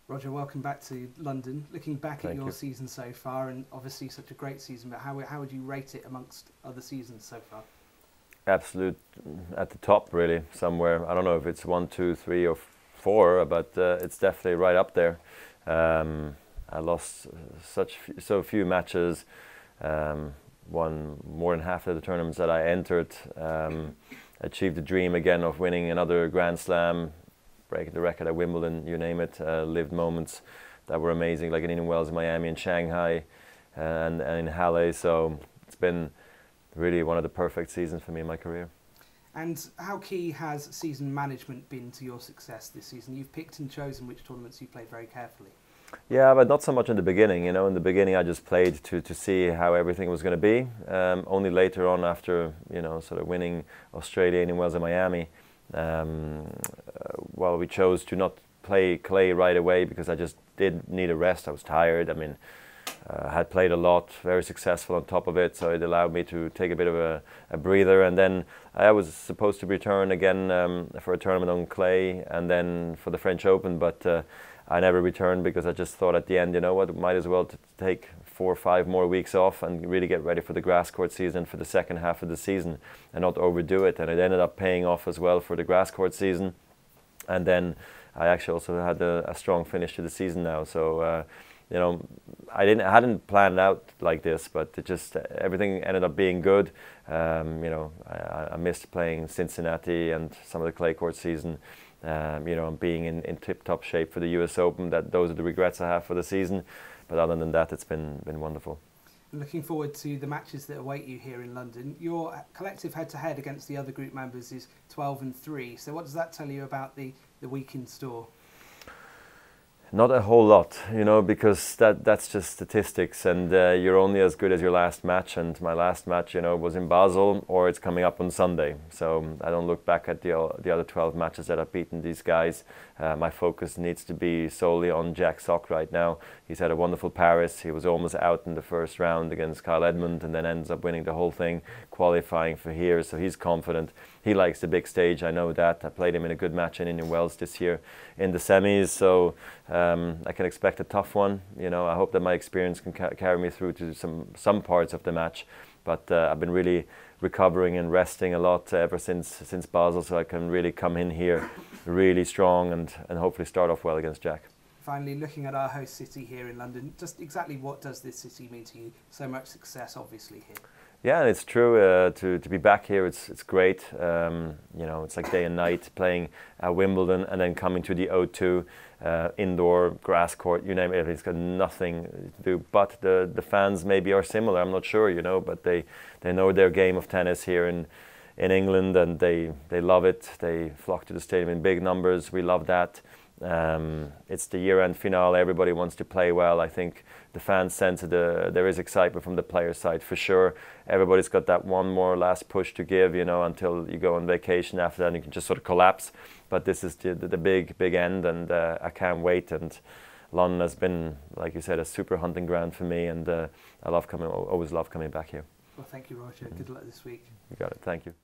Roger, welcome back to London. Looking back at Thank your you. season so far, and obviously such a great season, but how would you rate it amongst other seasons so far? Absolute at the top, really, somewhere. I don't know if it's 1, 2, 3, or 4, but it's definitely right up there. I lost so few matches, won more than half of the tournaments that I entered, achieved the dream again of winning another Grand Slam, breaking the record at Wimbledon, you name it. Lived moments that were amazing, like in Indian Wells, Miami, and Shanghai, and in Halle. So it's been really one of the perfect seasons for me in my career. And how key has season management been to your success this season? You've picked and chosen which tournaments you played very carefully. Yeah, but not so much in the beginning. You know, in the beginning I just played to see how everything was going to be. Only later on, after sort of winning Australia, Indian Wells, and Miami, well, we chose to not play clay right away because I just did need a rest. I was tired. I mean, had played a lot, very successful on top of it, so it allowed me to take a bit of a breather. And then I was supposed to return again for a tournament on clay and then for the French Open, but I never returned because I just thought at the end, you know what, might as well take 4 or 5 more weeks off and really get ready for the grass court season for the second half of the season and not overdo it. And it ended up paying off as well for the grass court season. And then I actually also had a strong finish to the season now. So, I hadn't planned out like this, but it just everything ended up being good. I missed playing Cincinnati and some of the clay court season. Being in tip-top shape for the US Open. Those are the regrets I have for the season. But other than that, it's been wonderful. Looking forward to the matches that await you here in London. Your collective head-to-head against the other group members is 12-3. So what does that tell you about the week in store? Not a whole lot, because that's just statistics, and you're only as good as your last match. And my last match, was in Basel, or it's coming up on Sunday. So I don't look back at the other 12 matches that I've beaten these guys. My focus needs to be solely on Jack Sock right now. He's had a wonderful Paris. He was almost out in the first round against Kyle Edmund, and then ends up winning the whole thing, qualifying for here. So he's confident. He likes the big stage. I know that. I played him in a good match in Indian Wells this year in the semis. So I can expect a tough one. I hope that my experience can carry me through to some parts of the match. But I've been really recovering and resting a lot ever since Basel, so I can really come in here really strong and hopefully start off well against Jack. Finally, looking at our host city here in London, just exactly what does this city mean to you? So much success, obviously, here. Yeah, it's true. To be back here, it's great. It's like day and night playing at Wimbledon and then coming to the O2, indoor grass court. You name it, it's got nothing to do. But the fans maybe are similar. I'm not sure, but they know their game of tennis here in England, and they love it. They flock to the stadium in big numbers. We love that. It's the year-end finale. Everybody wants to play well. I think the fans sense that there is excitement from the player side for sure. Everybody's got that one more last push to give, until you go on vacation. After that, and you can just sort of collapse. But this is the big end, and I can't wait. And London has been, like you said, a super hunting ground for me, and I always love coming back here. Well, thank you, Roger. Good luck this week. You got it. Thank you.